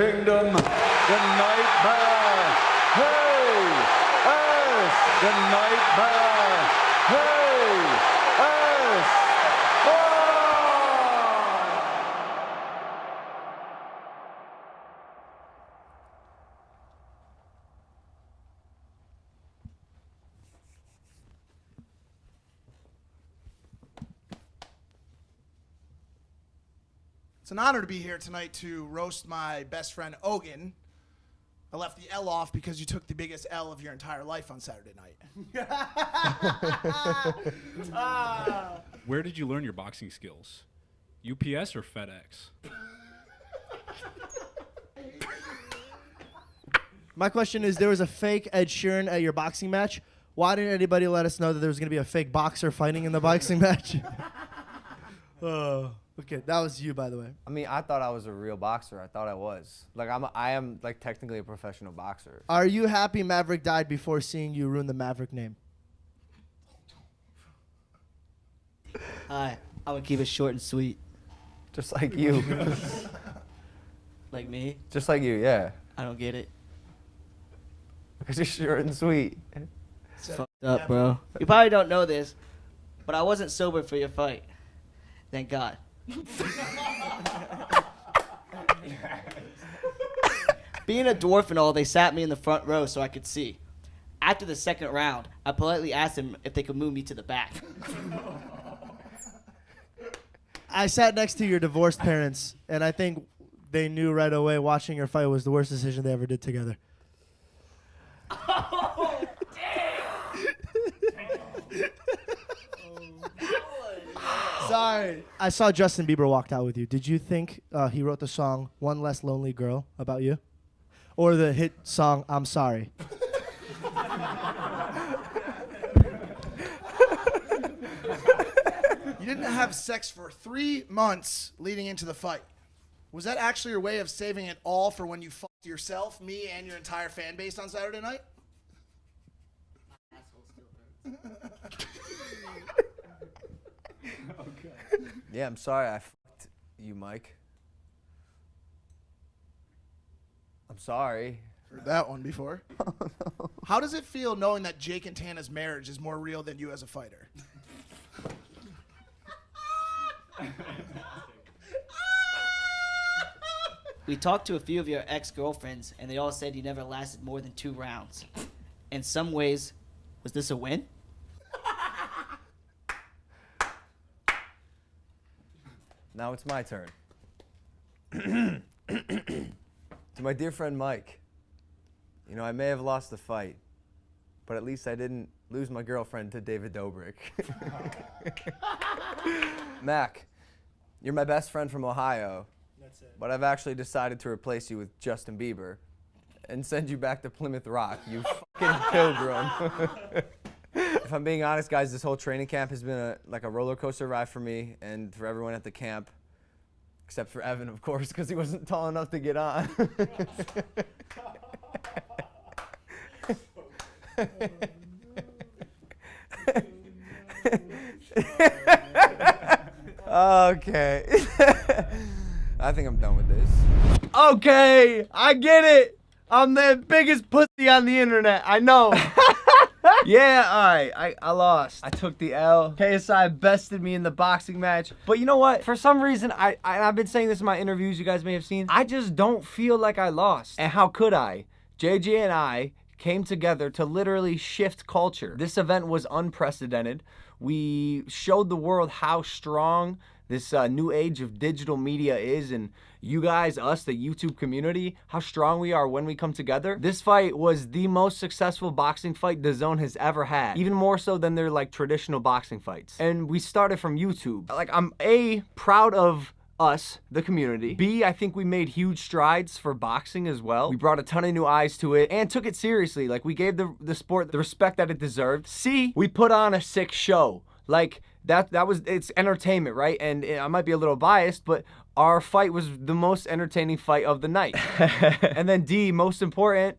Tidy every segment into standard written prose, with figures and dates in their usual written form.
Kingdom, the Nightmare. Hey, S, the Nightmare. Hey, S. Oh! It's an honor to be here tonight to roast my best friend, Logan. I left the L off because you took the biggest L of your entire life on Saturday night. Where did you learn your boxing skills? UPS or FedEx? My question is, there was a fake Ed Sheeran at your boxing match. Why didn't anybody let us know that there was going to be a fake boxer fighting in the boxing match? Okay, that was you, by the way. I mean, I thought I was a real boxer. I thought I was. Like, I am like technically a professional boxer. Are you happy Maverick died before seeing you ruin the Maverick name? Hi, I'm gonna keep it short and sweet. Just like you. Like me? Just like you, yeah. I don't get it. Because you're short and sweet. It's fucked up, bro. You probably don't know this, but I wasn't sober for your fight. Thank God. Being a dwarf and all, they sat me in the front row so I could see. After the second round, I politely asked them if they could move me to the back. I sat next to your divorced parents, and I think they knew right away watching your fight was the worst decision they ever did together. Oh, Sorry. I saw Justin Bieber walked out with you. Did you think he wrote the song One Less Lonely Girl about you? Or the hit song I'm Sorry? You didn't have sex for 3 months leading into the fight. Was that actually your way of saving it all for when you fucked yourself, me, and your entire fan base on Saturday night? Yeah, I'm sorry I fucked you, Mike. I'm sorry. Heard that one before. How does it feel knowing that Jake and Tana's marriage is more real than you as a fighter? We talked to a few of your ex-girlfriends, and they all said you never lasted more than 2 rounds. In some ways, was this a win? Now it's my turn. To my dear friend Mike, you know, I may have lost the fight, but at least I didn't lose my girlfriend to David Dobrik. Mac, you're my best friend from Ohio, but I've actually decided to replace you with Justin Bieber and send you back to Plymouth Rock, you fucking pilgrim. If I'm being honest, guys, this whole training camp has been like a roller coaster ride for me and for everyone at the camp, except for Evan, of course, because he wasn't tall enough to get on. Okay. I think I'm done with this. Okay, I get it. I'm the biggest pussy on the internet. I know. Yeah, all right. I lost. I took the L. KSI bested me in the boxing match. But you know what? For some reason, I've been saying this in my interviews you guys may have seen. I just don't feel like I lost. And how could I? JJ and I came together to literally shift culture. This event was unprecedented. We showed the world how strong this new age of digital media is, and you guys, us, the YouTube community, how strong we are when we come together. This fight was the most successful boxing fight DAZN has ever had, even more so than their like traditional boxing fights. And we started from YouTube. Like, I'm A, proud of us, the community. B, I think we made huge strides for boxing as well. We brought a ton of new eyes to it and took it seriously. Like, we gave the sport the respect that it deserved. C, we put on a sick show. Like, it's entertainment, right? And I might be a little biased, but our fight was the most entertaining fight of the night. And then D, most important,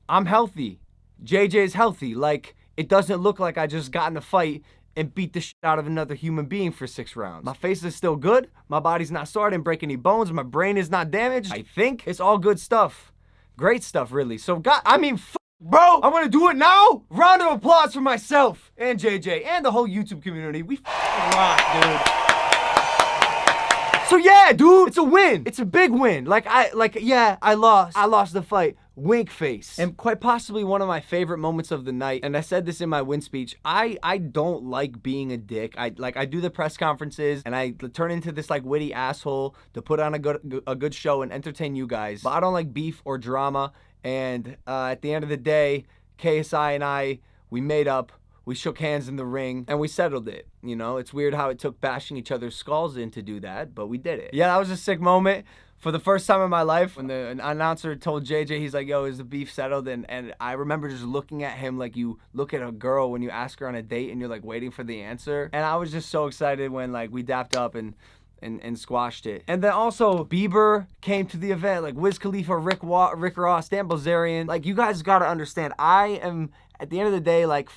I'm healthy. JJ's healthy. Like, it doesn't look like I just got in a fight and beat the shit out of another human being for 6 rounds. My face is still good. My body's not sore. I didn't break any bones. My brain is not damaged. I think it's all good stuff. Great stuff, really. So, bro, I'm gonna do it now. Round of applause for myself and JJ and the whole YouTube community. We rock, dude. So yeah, dude, it's a win. It's a big win. I lost. I lost the fight. Wink face. And quite possibly one of my favorite moments of the night, and I said this in my win speech, I don't like being a dick. I do the press conferences and I turn into this like witty asshole to put on a good show and entertain you guys. But I don't like beef or drama. And at the end of the day, KSI and I, we made up. We shook hands in the ring and we settled it. You know, it's weird how it took bashing each other's skulls in to do that, but we did it. Yeah, that was a sick moment. For the first time in my life, when the announcer told JJ, he's like, yo, is the beef settled? And I remember just looking at him like you look at a girl when you ask her on a date and you're like waiting for the answer. And I was just so excited when like we dapped up and squashed it. And then also Bieber came to the event, like Wiz Khalifa, Rick Ross, Dan Bilzerian. Like, you guys gotta understand, I am, at the end of the day, like,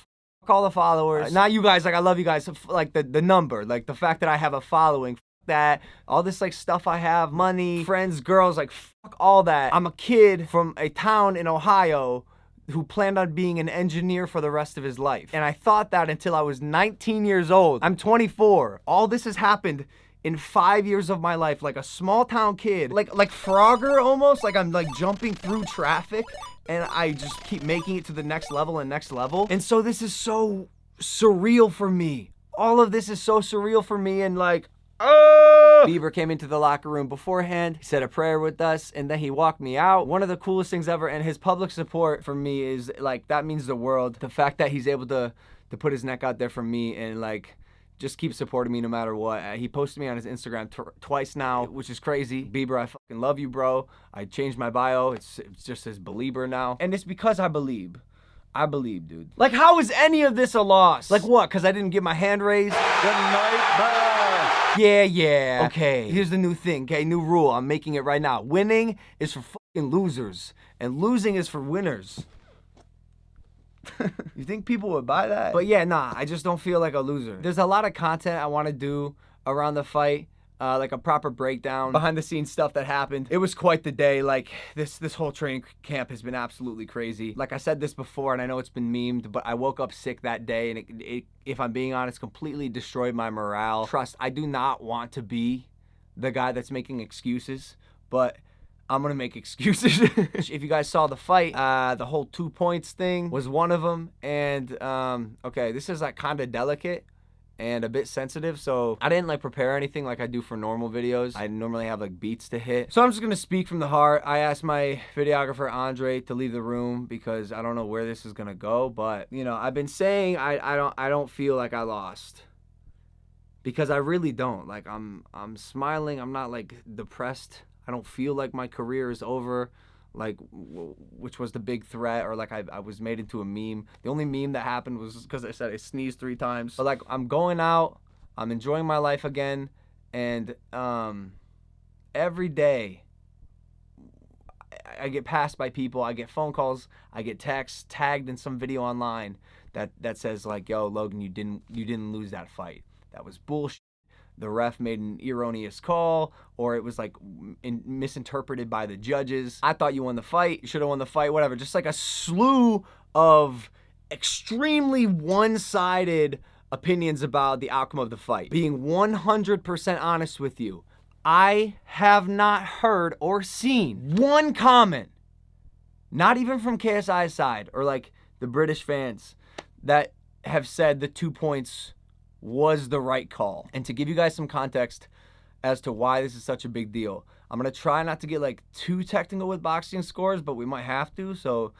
all the followers. Not you guys, like I love you guys, like the number, like the fact that I have a following, that, all this like stuff I have, money, friends, girls, like fuck all that. I'm a kid from a town in Ohio who planned on being an engineer for the rest of his life. And I thought that until I was 19 years old. I'm 24. All this has happened in 5 years of my life, like a small town kid, like Frogger almost, like I'm like jumping through traffic and I just keep making it to the next level and next level. And so this is so surreal for me. All of this is so surreal for me, and like, Bieber came into the locker room beforehand, he said a prayer with us, and then he walked me out. One of the coolest things ever, and his public support for me is like, that means the world. The fact that he's able to put his neck out there for me and like, just keep supporting me no matter what. He posted me on his Instagram twice now, which is crazy. Bieber, I fucking love you, bro. I changed my bio. It's just his Belieber now. And it's because I believe. I believe, dude. Like, how is any of this a loss? Like what? Because I didn't get my hand raised? Good night, bye. Yeah. Okay, here's the new thing, okay? New rule. I'm making it right now. Winning is for fucking losers. And losing is for winners. You think people would buy that? But yeah, nah, I just don't feel like a loser. There's a lot of content I want to do around the fight, like a proper breakdown, behind the scenes stuff that happened. It was quite the day. Like, this whole training camp has been absolutely crazy. Like I said this before, and I know it's been memed, but I woke up sick that day, and it if I'm being honest, completely destroyed my morale. Trust, I do not want to be the guy that's making excuses, but I'm gonna make excuses. If you guys saw the fight, the whole 2 points thing was one of them. And okay, this is like kind of delicate and a bit sensitive, so I didn't like prepare anything like I do for normal videos. I normally have like beats to hit, so I'm just gonna speak from the heart. I asked my videographer Andre to leave the room because I don't know where this is gonna go, but you know, I've been saying I don't feel like I lost, because I really don't. Like, I'm smiling. I'm not like depressed. I don't feel like my career is over, like, which was the big threat, or like I was made into a meme. The only meme that happened was because I said I sneezed 3 times. But like, I'm going out, I'm enjoying my life again, and every day I get passed by people, I get phone calls, I get texts, tagged in some video online that says like, yo, Logan, you didn't lose that fight. That was bullshit. The ref made an erroneous call, or it was like misinterpreted by the judges. I thought you won the fight. You should have won the fight, whatever. Just like a slew of extremely one-sided opinions about the outcome of the fight. Being 100% honest with you, I have not heard or seen one comment, not even from KSI's side or like the British fans, that have said the 2 points was the right call. And to give you guys some context as to why this is such a big deal, I'm gonna try not to get like too technical with boxing scores, but we might have to, so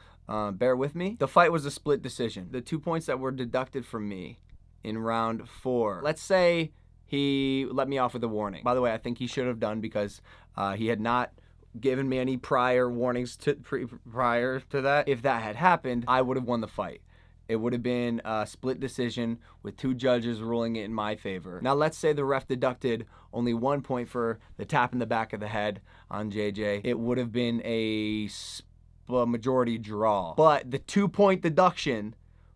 bear with me. The fight was a split decision. The 2 points that were deducted from me in round 4, let's say he let me off with a warning. By the way, I think he should have done, because he had not given me any prior warnings prior to that. If that had happened, I would have won the fight. It would have been a split decision with 2 judges ruling it in my favor. Now, let's say the ref deducted only 1 point for the tap in the back of the head on JJ. It would have been a majority draw. But the 2 point deduction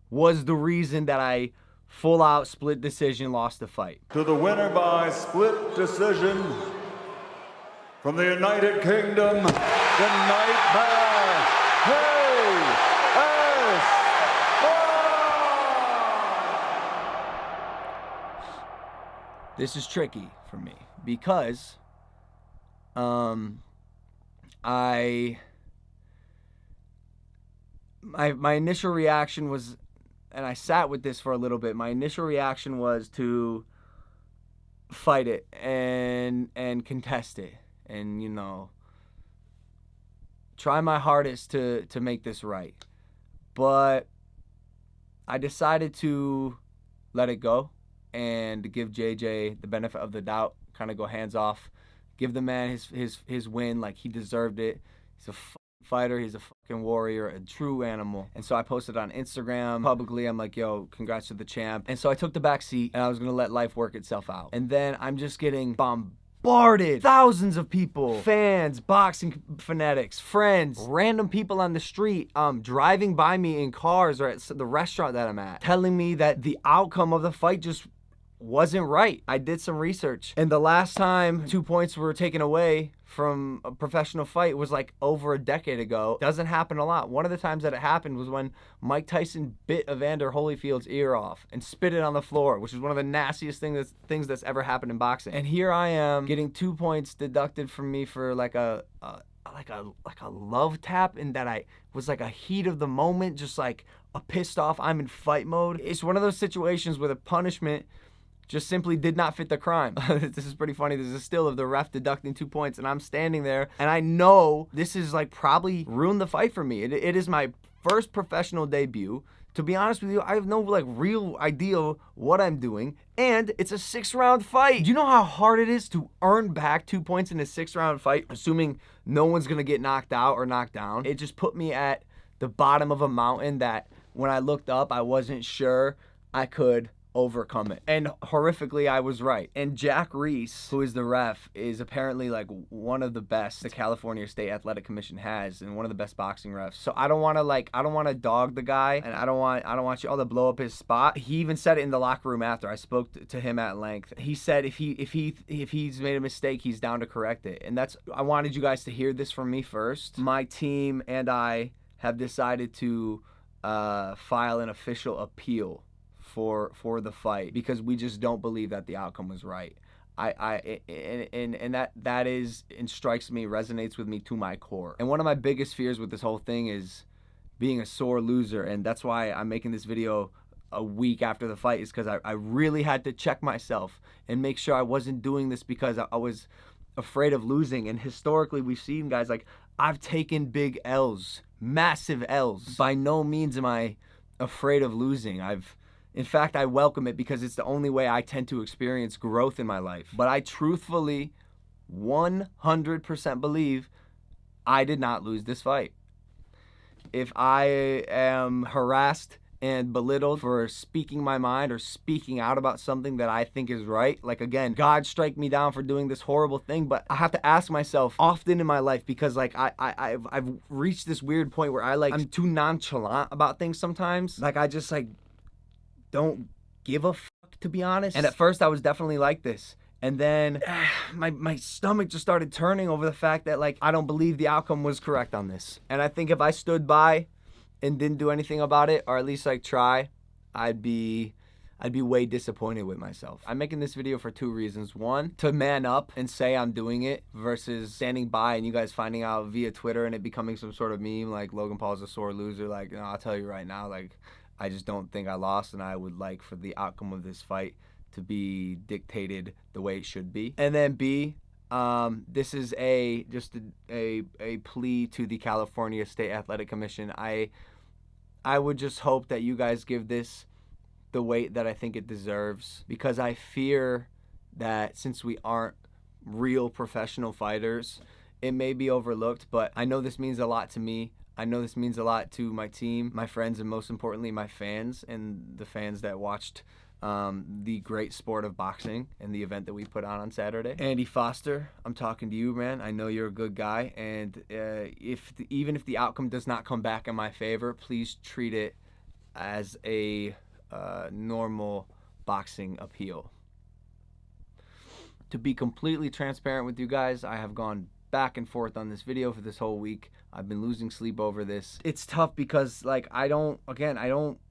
was the reason that I full out split decision, lost the fight. To the winner by split decision from the United Kingdom, the Nightmare, This is tricky for me because my initial reaction was, and I sat with this for a little bit. My initial reaction was to fight it and contest it, and try my hardest to make this right. But I decided to let it go and give JJ the benefit of the doubt, kind of go hands off, give the man his win like he deserved it. He's a fighter, he's a fucking warrior, a true animal. And so I posted on Instagram publicly. I'm like, yo, congrats to the champ. And so I took the back seat and I was gonna let life work itself out. And then I'm just getting bombarded. Thousands of people, fans, boxing fanatics, friends, random people on the street, driving by me in cars or at the restaurant that I'm at, telling me that the outcome of the fight just wasn't right. I did some research, and the last time 2 points were taken away from a professional fight was like over a decade ago. Doesn't happen a lot. One of the times that it happened was when Mike Tyson bit Evander Holyfield's ear off and spit it on the floor, which is one of the nastiest things that's ever happened in boxing. And here I am getting 2 points deducted from me for like a love tap, and that I was like a heat of the moment, just like a pissed off, I'm in fight mode. It's one of those situations where the punishment just simply did not fit the crime. This is pretty funny. There's a still of the ref deducting 2 points, and I'm standing there, and I know this is like probably ruined the fight for me. It is my first professional debut. To be honest with you, I have no like real idea what I'm doing, and it's a 6-round fight. Do you know how hard it is to earn back 2 points in a 6-round fight, assuming no one's gonna get knocked out or knocked down? It just put me at the bottom of a mountain that when I looked up, I wasn't sure I could overcome it. And horrifically, I was right. And Jack Reese, who is the ref, is apparently like one of the best the California State Athletic Commission has, and one of the best boxing refs. So I don't want to dog the guy, and I don't want you all to blow up his spot. He even said it in the locker room after. I spoke to him at length. He said if he's made a mistake, he's down to correct it. And I wanted you guys to hear this from me first. My team and I have decided to file an official appeal for the fight, because we just don't believe that the outcome was right. And that is, and strikes me, resonates with me to my core. And one of my biggest fears with this whole thing is being a sore loser, and that's why I'm making this video a week after the fight, is because I really had to check myself and make sure I wasn't doing this because I was afraid of losing. And historically, we've seen guys like, I've taken big L's, massive L's. By no means am I afraid of losing. In fact, I welcome it because it's the only way I tend to experience growth in my life. But I truthfully 100% believe I did not lose this fight. If I am harassed and belittled for speaking my mind or speaking out about something that I think is right, like, again, God strike me down for doing this horrible thing, but I have to ask myself often in my life, because like I've reached this weird point where I'm too nonchalant about things sometimes. Like I just like don't give a fuck, to be honest. And at first I was definitely like this. And then my stomach just started turning over the fact that like I don't believe the outcome was correct on this. And I think if I stood by and didn't do anything about it, or at least like try, I'd be way disappointed with myself. I'm making this video for 2 reasons. One, to man up and say I'm doing it, versus standing by and you guys finding out via Twitter and it becoming some sort of meme like Logan Paul's a sore loser. Like, I'll tell you right now, like, I just don't think I lost, and I would like for the outcome of this fight to be dictated the way it should be. And then B, this is just a plea to the California State Athletic Commission. I would just hope that you guys give this the weight that I think it deserves, because I fear that since we aren't real professional fighters, it may be overlooked. But I know this means a lot to me. I know this means a lot to my team, my friends, and most importantly, my fans, and the fans that watched the great sport of boxing and the event that we put on Saturday. Andy Foster, I'm talking to you, man. I know you're a good guy, and even if the outcome does not come back in my favor, please treat it as a normal boxing appeal. To be completely transparent with you guys, I have gone back and forth on this video for this whole week. I've been losing sleep over this. It's tough because, like, I don't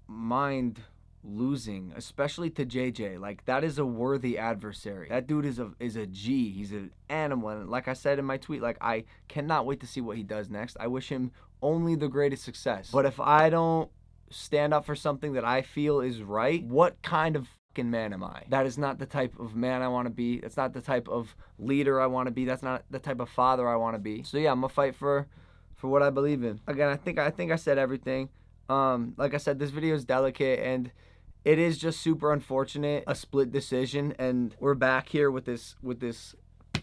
mind losing, especially to JJ. Like, that is a worthy adversary. That dude is a G. He's an animal. And like I said in my tweet, like, I cannot wait to see what he does next. I wish him only the greatest success. But if I don't stand up for something that I feel is right, what kind of fucking man am I? That is not the type of man I want to be. That's not the type of leader I want to be. That's not the type of father I want to be. So yeah, I'm gonna fight for what I believe in. Again, I think I said everything. Like I said, this video is delicate and it is just super unfortunate, a split decision, and we're back here with this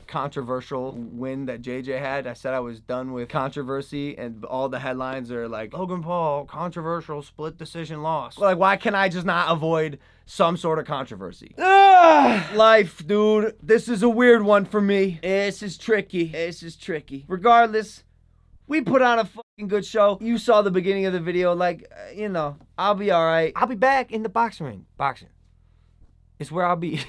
controversial win that JJ had. I said I was done with controversy, and all the headlines are like, Logan Paul, controversial split decision loss. Like, why can I just not avoid some sort of controversy? Life, dude. This is a weird one for me. This is tricky. Regardless, we put on a fucking good show. You saw the beginning of the video. Like, you know, I'll be all right. I'll be back in the boxing ring. Boxing. It's where I'll be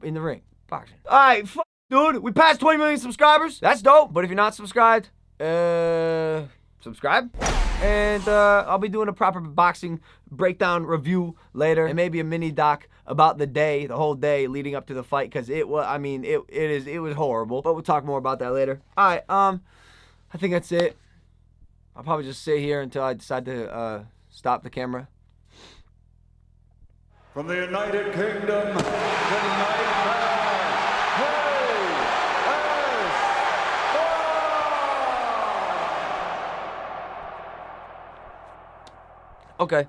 in the ring. Boxing. All right, dude, we passed 20 million subscribers. That's dope. But if you're not subscribed, subscribe. And I'll be doing a proper boxing breakdown review later, and maybe a mini doc about the whole day leading up to the fight, because it was horrible. But we'll talk more about that later. All right, I think that's it. I'll probably just sit here until I decide to stop the camera. From the United Kingdom, the Nightmare. Okay.